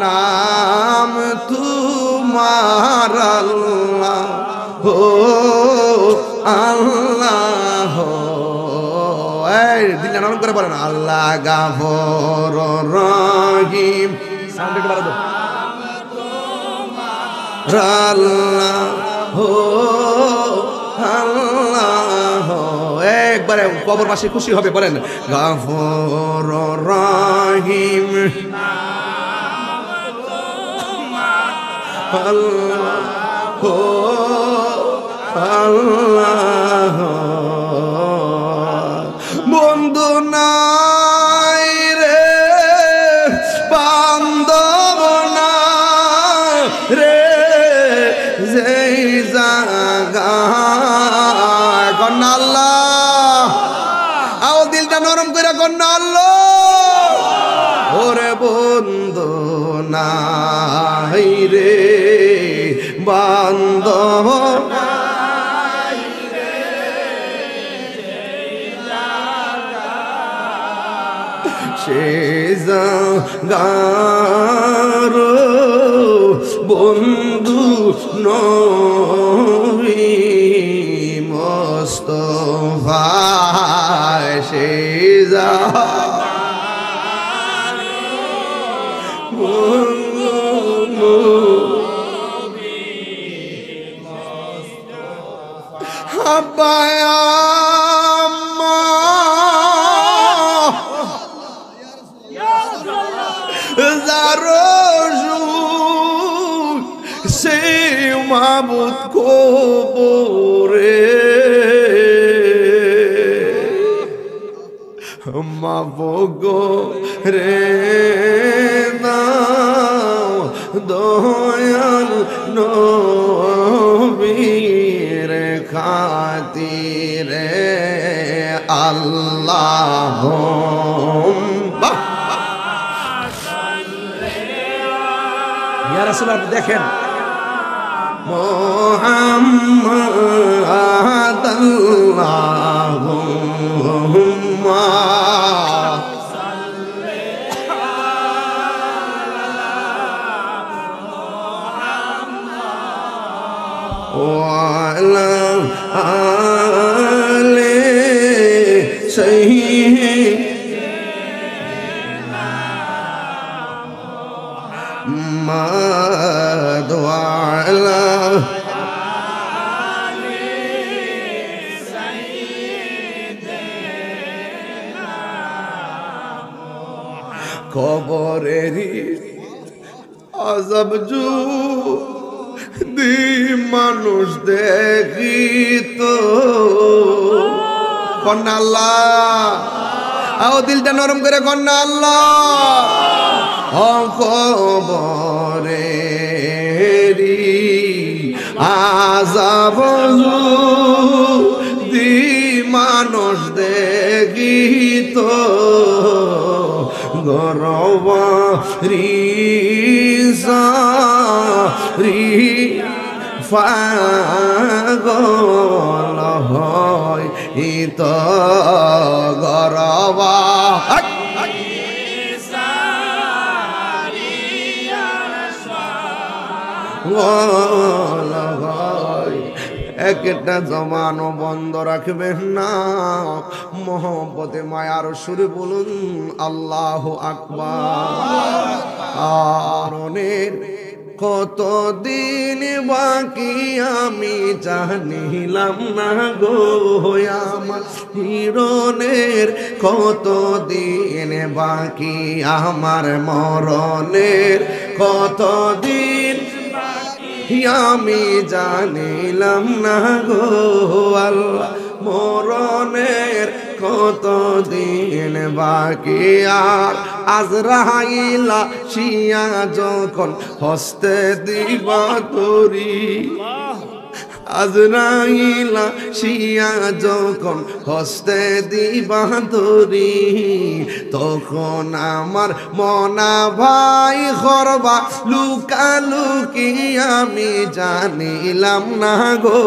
নাম তোমার আল্লাহ হো আল্লাহ। এই দিল নরম করে বলেন আল্লাহ গাফর রহিম। সাউন্ড একটু বাড়াও আল্লাহ হো আল্লাহ। একবারে কবরবাসী খুশি হবে বলেন গাফর রহিম আল্লাহ হো আল্লাহ। বন্ধু নাই রে বান্ধব না রে যেই জায়গা কন্যা আল্লাহ। আও দিলটা নরম করে কন্যা আল্লাহ। ওরে বন্ধু নাই রে বান্ধব সে জাগার বন্ধু নবী মুস্তাফা সে জাগার বন্ধু নবী মুস্তাফা আব্বায়া সে মাবুদ কবরে মাবগো রে নাও দয়াল নবীর খাতিরে আল্লাহ। ইয়া রাসূলুল্লাহ দেখেন মুহাম্মদ আল্লাহুম্মা সাল্লি আলা আলি সাইয়্যিদিনা মুহাম্মদ ওয়া আলা আলি সাইয়্যিদিনা কবরেরই আযাব যদি মানুষ দেখিত কন্যা আল্লাহ। আও দিলটা নরম করে কন্যা আল্লাহ। কবরেরই আযাব যদি মানুষ দেখিত গরবারি সারি পাগল হয় ইত গরবা একটা জমানো বন্ধ রাখবেন না। মোহব্বতে মায়ার সুরে বলুন আল্লাহু আকবার। আরনের কতদিন বাকি আমি জানিলাম না গো আমার হিরণের কতদিন বাকি আমার মরণের কতদিন আমি জানিলাম না গো আল্লাহ মরণের কতদিন বাকি আর আজরাইলা শিয়া যখন হস্তে দিবা তরি আজরাইলা শিয়া যখন হস্তে দিবা তরি তখন আমার মনা ভাই করবা লুকালুকি আমি জানিলাম না গো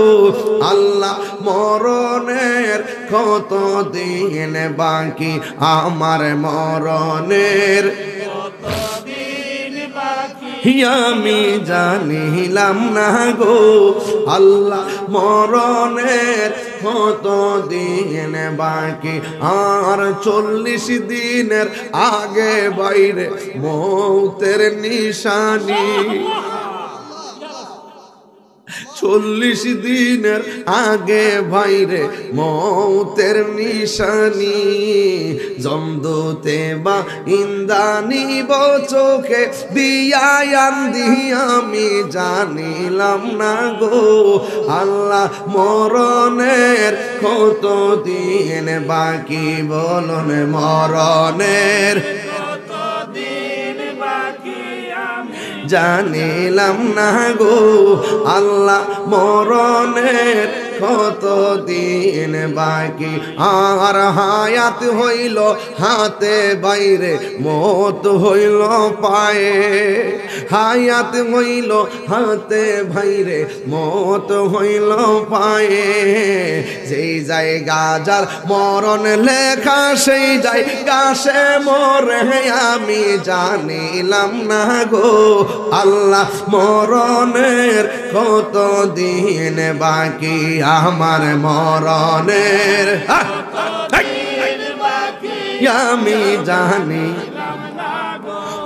আল্লাহ মরণের কতদিন বাকি আমার মরণের কতদিন বাকি আমি জানিলাম না গো আল্লাহ মরণের কত দিন বাকি, আর 40 দিনের আগে বাইরে মৌতের নিশানি। 40 দিনের আগে বাইরে মৌতের নিশানি, জমদূতে বা ইন্দানি চোখে দিয়ায়ান দিয়ে আমি জানিলাম না গো আল্লাহ মরণের কত দিন বাকি, বলুন মরণের জানিলাম না গো আল্লাহ মরণের কত দিন বাকি, আর হায়াত হইল হাতে বাইরে মত হইল পায়ে, হায়াত হইল হাতে বাইরে মত হইল পায়ে, যেই জায়গা যার মরণ লেখা সেই জায়গা সে মরে, আমি জানিলাম না গো আল্লাহ মরণের কত দিন বাকি, আমার মরণের আমি জানি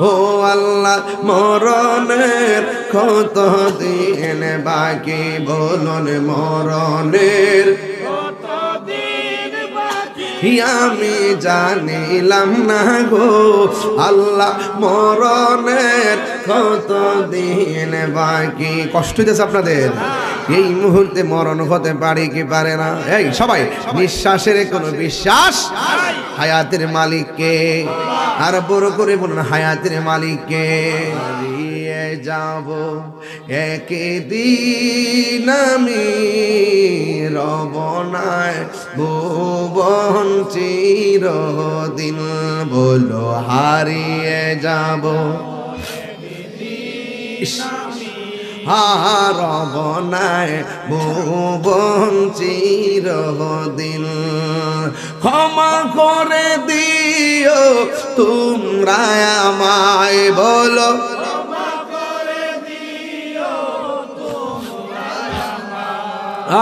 ও আল্লাহ মরণের কত দিন বাকি, বলুন মরণের আমি জানিলাম না গো আল্লাহ মরণের কত দিন বাকি। কষ্ট হইতেছে আপনাদের? এই মুহূর্তে মরণ হতে পারে কি পারে না? এই সবাই নিঃশ্বাসের কোনো বিশ্বাস? হায়াতের মালিককে আর বড় করে বলুন হায়াতের মালিককে। হারিয়ে যাব একদিন আমি রবনায় ভুবন চিরদিন, বলো হারিয়ে যাব রবনায় ভুবন চিরদিন, ক্ষমা করে দিও তোমরা আমায়, বলো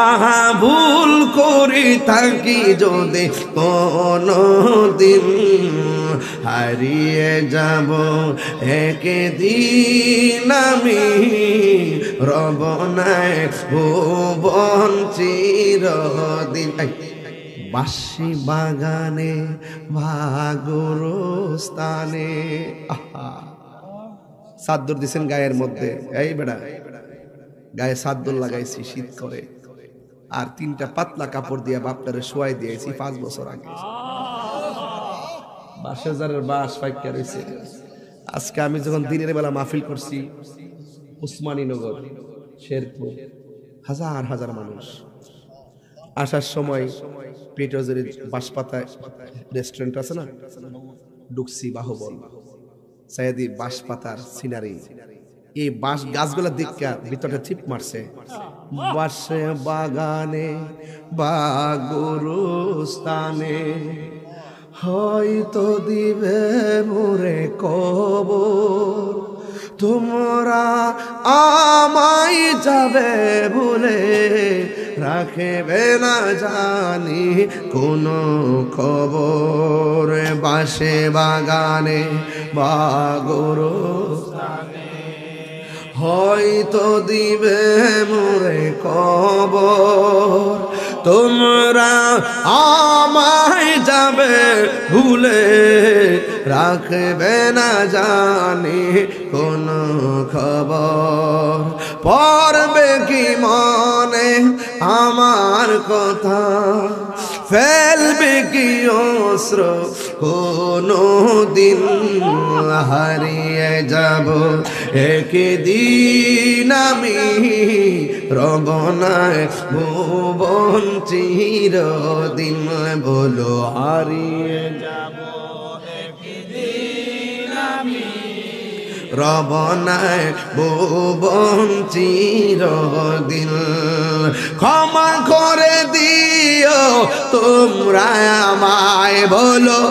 আহা ভুল করি থাকি যদি কোনো দিন, হারিয়ে যাব একদিন আমি রবনায় ভুবন চিরদিন। বাঁশি বাগানে ভাগরস্থানে, সাদ্দুর দিছেন গায়ের মধ্যে, এই বেড়া গায়ে সাদ্দুর লাগাইছি শীত করে, আর 3টা পাতলা কাপড় দিয়ে বাপটারে শোয়াই দিয়েছি 5 বছর আগে। বাঁশবাজারের বাঁশ পাইকা রয়েছে। আজকে আমি যখন দিনের বেলা মাহফিল করছি উসমানীনগর, শেরপুর, হাজার হাজার মানুষ আসার সময় পেট্রোজের বাঁশপাতা রেস্টুরেন্ট আছে না, ঢুকছি বাহুবল, সাইদি বাঁশপাতার সিনারি, এই বাঁশ গাছগুলা দেখা ভিতরটা চিপ মারছে। বাঁশে বাগানে বা গরুস্থানে হয়তো দিবে মোরে কবর, তোমরা আমায় যাবে বলে রাখবে না জানি কোনো খবর। বাঁশে বাগানে বা গরুস্থানে হয়তো দিবে মোরে কবর, তোমরা আমায় যাবে ভুলে রাখবে না জানি কোনো খবর। পড়বে কি মনে আমার কথা, ফেলবে কি অস্ত্র কোনো দিন, হারিয়ে যাব একদিন আমি রবনায় ভুবন চিরদিন, বলো হারিয়ে যাব একদিন আমি রবনায় ভুবন চিরদিন। ক্ষমা করে দিও তোমরা আমায়, বলো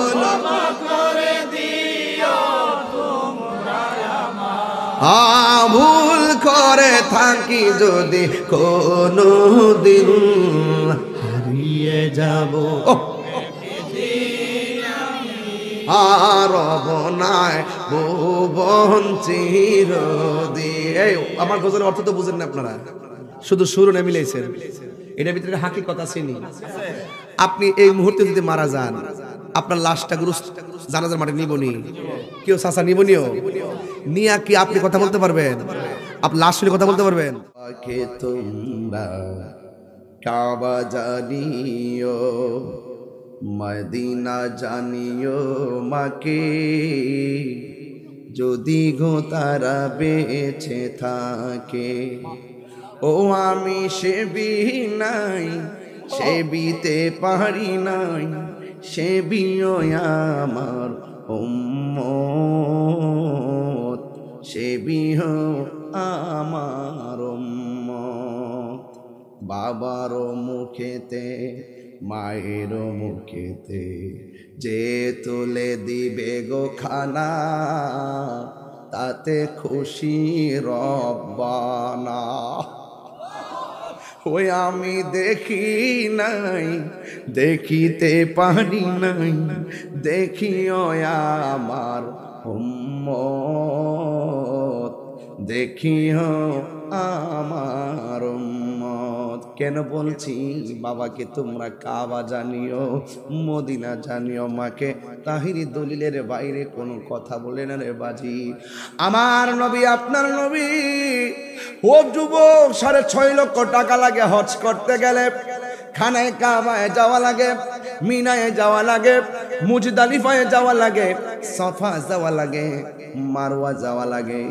ভুল করে থাকি যদি কোনো দিন হারিয়ে যাব আর বনায় ভুবন চিরদিন। আমার গজলের অর্থ তো বুঝেন না আপনারা, শুধু সুর না মিলাইছেন, এটার ভিতরে হাকিকত আছে নি। আপনি এই মুহূর্তে যদি মারা যান, আপনার লাশটা জানাজার মাঠে নিবনি, কেউ চাচা নিবনিও নিয়া কি আপনি কথা বলতে পারবেন? আপনি লাশ শুনে কথা বলতে পারবেন? তোমরা কাবা জানিও, মদিনা জানিও মাকে, যদি গো তারা বেঁচে থাকে। ও আমি সেবি নাই, সেবিতে পারি নাই, সেবিও আমার উম্মত, সেবিও আমার উম্মত। বাবার মুখেতে মায়ের মুখেতে যে তুলে দিবে গো খানা, তাতে খুশি রব্বানা। ওই আমি দেখি নাই, দেখিতে পারি নাই, দেখিও আমার উম্মত, দেখিও আমার উম্মত। কেন বলছি? বাবাকে তোমরা কাবা জানিও, মদিনা জানিও, মাকে তাহিরি দলিলের বাইরে কোনো কথা বলে না রে বাজি। আমার নবী, আপনার নবী, ও যুবক, 6.5 লক্ষ টাকা লাগে হজ করতে গেলে। খানায় কাবায় যাওয়া লাগে, মিনায় যাওয়া লাগে, মুজদালিফায় যাওয়া লাগে, সফা যাওয়া লাগে, মারওয়া যাওয়া লাগে,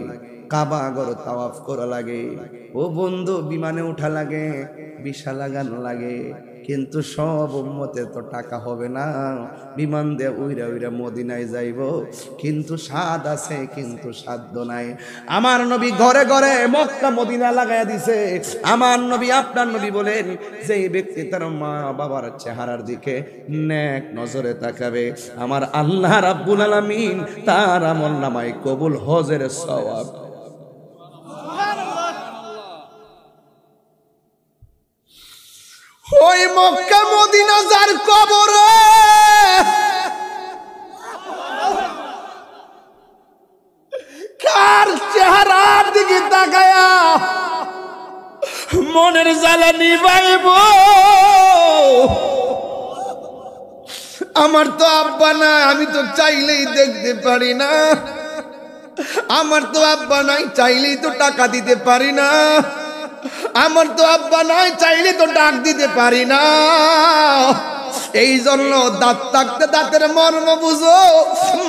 কাবা ঘর তাওয়াফ করা লাগে। ও বন্ধু, বিমানে উঠা লাগে, ভিসা লাগানো লাগে, কিন্তু সব উম্মতে তো টাকা হবে না। বিমান দিয়ে উইরা উইরা মদিনায় যাইব, কিন্তু স্বাদ আছে, কিন্তু সাধ্য নাই। আমার নবী ঘরে ঘরে মক্কা মদিনা লাগাইয়া দিছে। আমার নবী, আপনার নবী বলেন, যে ব্যক্তি তার মা বাবার চেহারার দিকে নেক নজরে তাকাবে, আমার আল্লাহ রাব্বুল আলামিন তার আমলনামায় কবুল হজের সওয়াব। ওই মক্কা মদিনা যার কবরে কার চেহারার দিকে তাকায়া মনের জ্বালা নিবাইব। আমার তো আব্বা নাই, আমি তো চাইলেই দেখতে পারি না। আমার তো আব্বা নাই, চাইলেই তো টাকা দিতে পারি না। আমার তো আব্বা নাই, চাইলে তো ডাক দিতে পারি না। এই জন্য দাঁত থাকতে দাঁতের মর্ম বুঝো,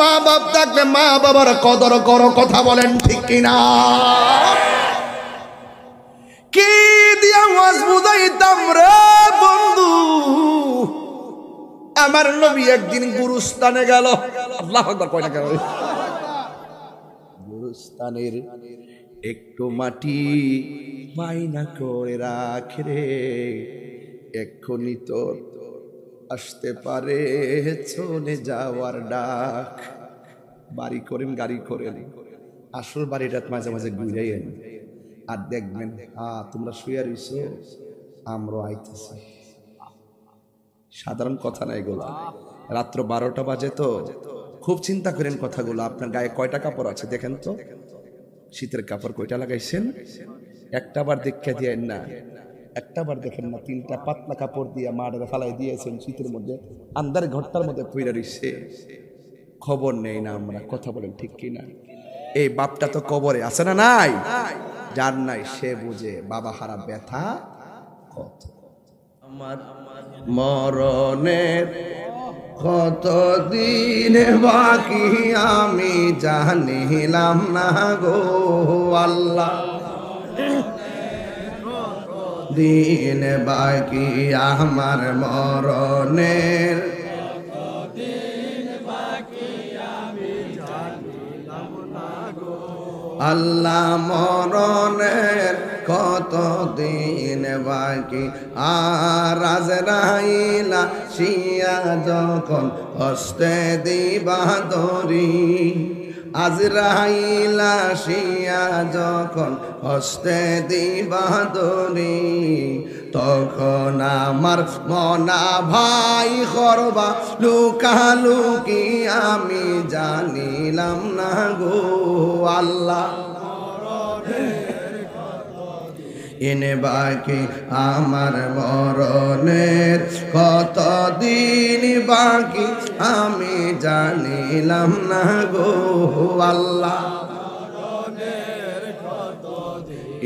মা বাপ থাকলে মা বাবার কদর করো। কথা বলেন ঠিক কিনা? কি দিয়া ওয়াজ বুঝাইতাম রে বন্ধু। আমার নবী একদিন গুরুস্থানে গেল। আল্লাহু আকবার কয় না গেল? গুরুস্থানের একটু মাটি মাইনা করে রাখে রে, এক্ষুনি তো আসতে পারে চলে যাওয়ার ডাক। বাড়ি করেন, গাড়ি করেন, আসল বাড়িটা মাঝে মাঝে ঘুরাইয়েন, আর দেখবেন তোমরা শুয়ে রইছো, আমরা আইতেছি। সাধারণ কথা না এগুলা। রাত্র 12টা বাজে তো খুব চিন্তা করেন কথাগুলো। আপনার গায়ে কয়টা কাপড় আছে দেখেন তো, শীতের কাপড় কয়টা লাগাইছেন? একটা বার দেখে দিয়েন না, একটা বার দেখেন না, 3টা পাতলা কাপড় দিয়ে মাঠে ফালাই দিয়েছেন শীতের মধ্যে, আন্দার ঘরটার মধ্যে পইরা রইছে। খবর নেই না আমরা। কথা বলেন ঠিক কিনা? এই বাপটা তো কবরে আছে না নাই? যার নাই সে বুঝে বাবা হারা ব্যথা কত। আমার মরণের কতদিন বাকি আমি জানিলাম না গো আল্লাহ। দিন বাকি আমার মরণের, আল্লাহ মরণের কতদিন বাকি। আর আজরাইলা শিয়া যখন হস্তে দিবা দরি, আজরাইল আসিয়া যখন হস্তে দিবা দরি, তখন আমার মনা ভাই করবা লুকালুকি আমি জানিলাম না গো আল্লাহ। এনে বাকি আমার মরণের কতদিন বাকি আমি জানিলাম না গো আল্লাহ।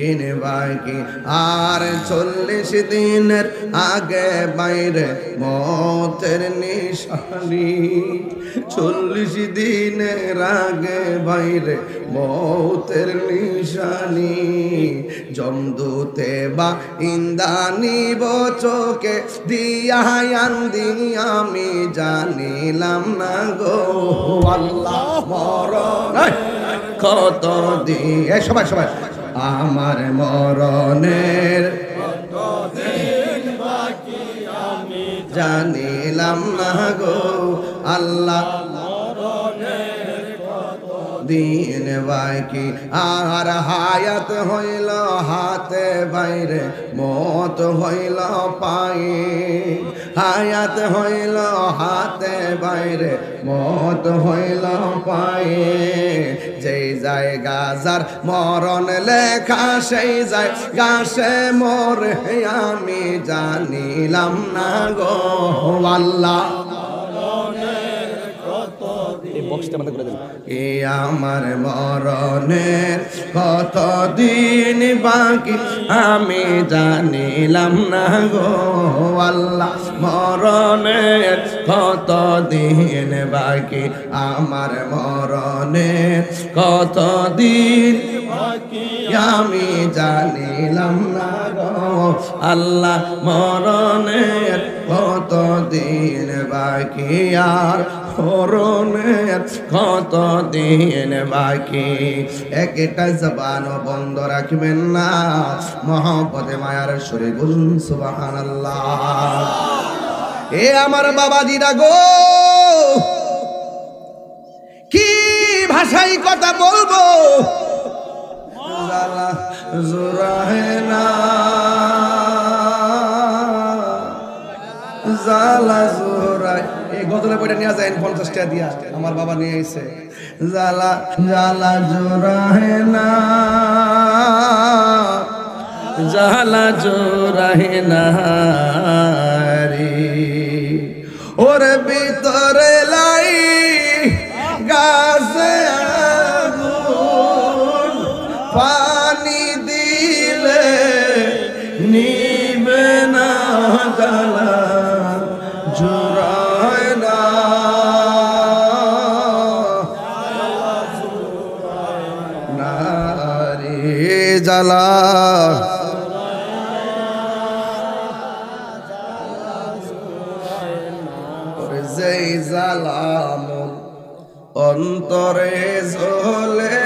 ইনে বাকি আর 40 দিনের আগে বাইরে মতের নিশানি, 40 দিনের আগে বাইরে মতের নিশানি, জমদূতে বা ইন্দানি বচকে দিয়া আন্দি আমি জানিলাম না গো আল্লাহ। মরণ কত দিয়ে সবাই সবাই আমার মরণের জানিলাম না গো আল্লাহ। দিন বাকি আর হায়াত হইল হাতে বাইরে মত হইল পায়ে, হায়াত হইল হাতে বাইরে মত হইল পায়ে, যেই জায়গা যার মরণ লেখা সেই জায়গা সে মরে আমি জানিলাম না গো আল্লাহ। এ আমার মরণের কতদিন বাকি আমি জানিলাম না গো আল্লাহ। মরণের কতদিন বাকি আমার মরণের কতদিন বাকি আমি জানিলাম না গো আল্লাহ। মরণের কতদিন বাকি আর মরণের কতদিন বাকি। একটা জবান বন্ধ রাখবেন না, মহব্বতে মায়ার সুরে বলুন সুবহানাল্লাহ। এ আমার বাবাজিরা গো, কি ভাষায় কথা বলবো, জালা জোরাহে না, জালা জোরাই। এই গজলে বইটা নিয়ে যায় 50 টাকা দিয়া, আমার বাবা নিয়ে আইছে। জালা জালা জোরাহে না, জালা জোরাহে না রে, ওর ভিতরে লাই গাছে আগুন, পানি দিলে নিবে না জালা জোরায় না, না রে জালা যেই জালাম অন্তরে জ্বলে,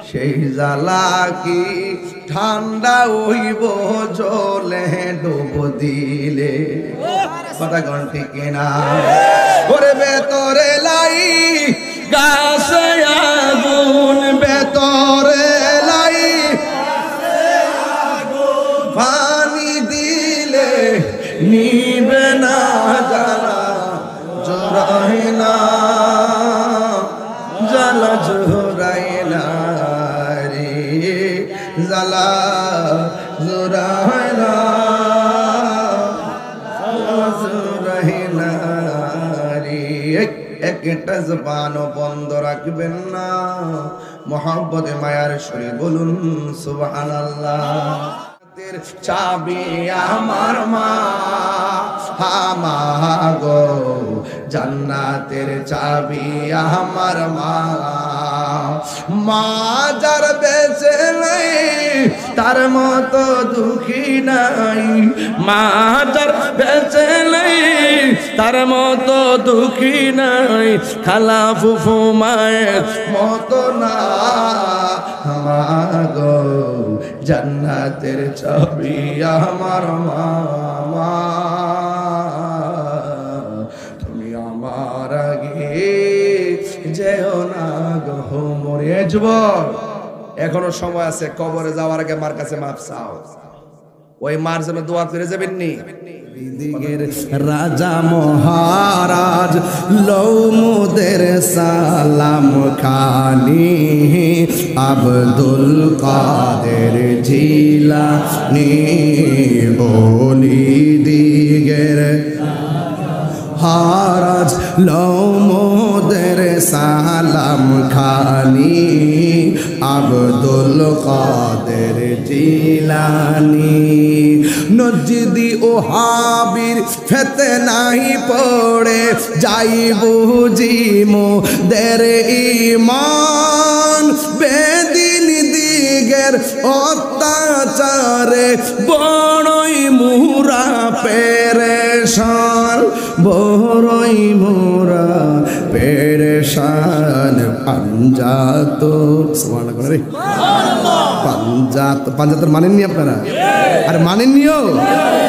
সেই জ্বালা কি ঠান্ডা হইব জলে ডুব দিলে, কথা কোন ঠিক না? ওরে ভেতরে লাই গাছে আগুন, ভেতরে লাই পানি দিলে নিবে না জালা জোরাই না, জালা জোরাই না রে, জালা জোরাই না, জোরাই না রে। একটা জবান বন্ধ রাখবেন না, মহব্বতে মায়ার সুরে বলুন সুবহানাল্লাহ। চাবি আমার মা গো, জান্নাতের চাবি আমার মা, মা যার বেঁচে নেই তার মতো দুঃখী নাই, মা যার বেঁচে নেই তার মতো দুঃখী নাই, খালা ফুফু মায়ের মতো না মা গো, জান্নাতের চাবি আমার মা, তুমি আমার আগে যেও না গো মরে। যুবক এখনো সময় আছে, কবরে যাওয়ার আগে মার কাছে মাপ চাও, ওই মার জন্য দোয়া করে যাবেননি। দিগের রাজা মহারাজ লৌমুদের সালাম খানি, আব্দুল কাদের জিলানী বলি দিগের হারাজ লৌমুদের সালাম খানি, আব্দুল কাদের জিলানী নজদি ও হাবির ফিতনায় পড়ে যাই বুঝি মোদের ঈমান, বেদিন দিগের অত্যাচারে বড়ই মুরা পেরেশান, বড়ই মুরা পেরেশান। পাঞ্জাত সুবহানাল্লাহ রে, পাঞ্জাতন মানেননি আপনারা? আর মানেননিও?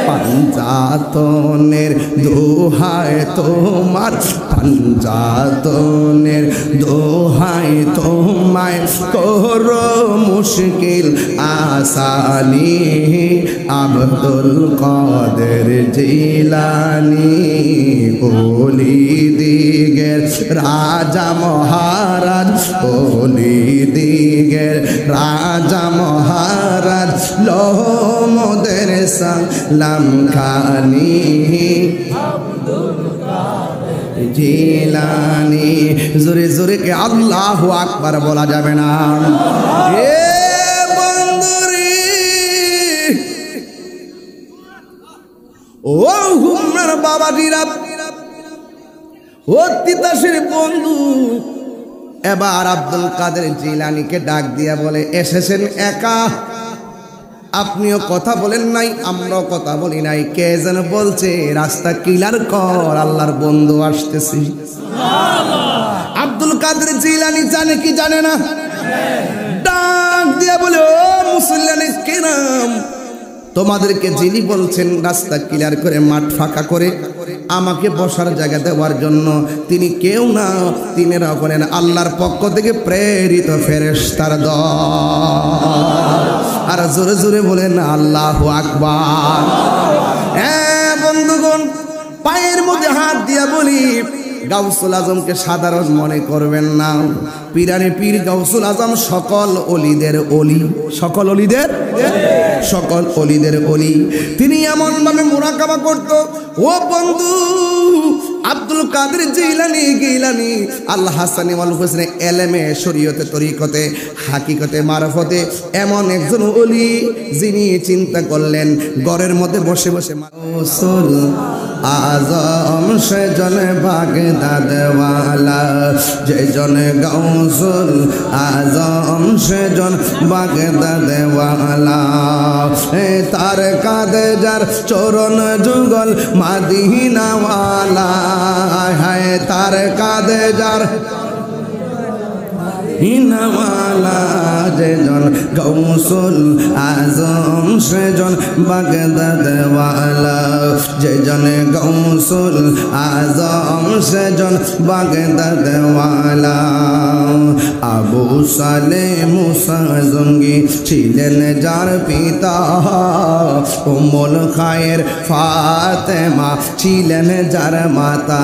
পাঞ্জাতনের দোহায় তোমার, পাঞ্জাতনের দোহায় তোমায় করো মুশকিল আসানি, আব্দুল কাদের জিলানী ওলি দিগের রাজা মহারাজ, ওলি দিগের রাজা মহারাজ লৌমুদের সালাম খানি, আব্দুল কাদের জিলানী। জোরে জোরে কে আল্লাহু আকবার বলা যাবে না? এ বন্ধুরে ও হুমনার বাবাজিরা, ও তিতাসের বন্ধু, এবার আব্দুল কাদের জিলানীকে ডাক দিয়া বলে, এসেছেন একা, আপনিও কথা বলেন নাই, আমরাও কথা বলি নাই, কে যেন বলছে রাস্তা ক্লিয়ার কর, আল্লাহর বন্ধু আসতেছি। আব্দুল কাদের জিলানী জানে কি জানে না? ডাক দিয়া বলে, ও মুসল্লিয়ানে কেরাম, তোমাদেরকে যিনি বলছেন রাস্তা ক্লিয়ার করে মাঠ ফাঁকা করে আমাকে বসার জায়গা দেওয়ার জন্য, তিনি কেউ না, তিনিরা বলেন আল্লাহর পক্ষ থেকে প্রেরিত ফেরেশতার দল। আর জোরে জোরে বলেন আল্লাহু আকবার। হ্যাঁ বন্ধুগণ, পায়ের মধ্যে হাত দিয়া বলি, গাউসুল আজমকে সাধারণ মনে করবেন না, পীরানে পীর গাউসুল আজম সকল অলিদের অলি, সকল অলিদের, সকল অলিদের অলি। তিনি এমন ভাবে মুরাকাবা করত, ও বন্ধু আব্দুল কাদের জিলানী গিলানী আল হাসানি ওয়াল হুসনে এলেমে শরীয়তে তরিকতে হাকিকতে মারফতে এমন একজন ওলি, যিনি চিন্তা করলেন ঘরের মধ্যে বসে বসে গাউসুল আজম সেজন বাগদাদ ওয়ালা, যেজন গাউসুল আজম সেজন বাগদাদ ওয়ালা, তার কাঁধে যার চরণ যুগল মাদিনা ওয়ালা, হায় তার কাঁধে যার হিনাওয়ালা, যেজন গাউসুল আজম সেজন বাগদাদ ওয়ালা, যেজন গাউসুল আজম সেজন বাগদাদ ওয়ালা। আবু সালেহ মুসা জঙ্গি ছিলেন যার পিতা, উম্মুল খায়ের ফাতেমা ছিলেন যার মাতা।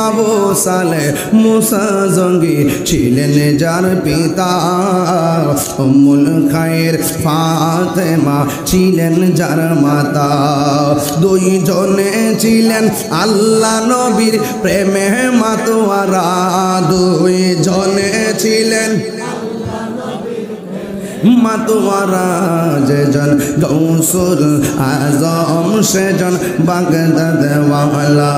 আবু সালেহ মুসা জঙ্গি ছিলেন যার পিতা, উম্মুল খায়ের ফাতেমা ছিলেন যার মাতা। দুইজনে ছিলেন আল্লাহ নবীর প্রেমে মাতোয়ারা, দুইজনে ছিলেন মাতোয়ারা, যেজন গাউসুল আজম সেজন বাগদাদ ওয়ালা,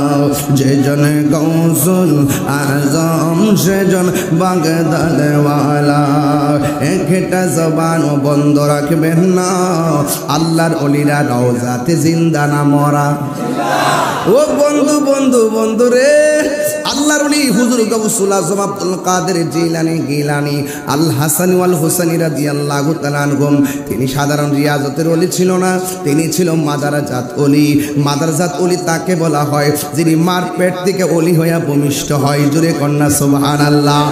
যেজন গাউসুল আজম সেজন বাগদাদ ওয়ালা। একটা জবান বন্ধ রাখবেন না, আল্লাহর ওলিরা রওজাতে জিন্দা না মরা। ও বন্ধু বন্ধু বন্ধু রে, আল্লাহর ওলি হুজুর গাউসুল আজম আব্দুল কাদের জিলানী গিলানী আল হাসান ওয়াল হুসাইনি রাদিয়াল্লাহু তাআলা আনহুম তিনি সাধারণ রিয়াজতের ওলি ছিল না, তিনি ছিল মাদারাজাত ওলি। মাদারাজাত ওলি তাকে বলা হয় যিনি মার পেট থেকে ওলি হইয়া ভূমিষ্ঠ হয়। জুরে কন্যা সুবহানাল্লাহ।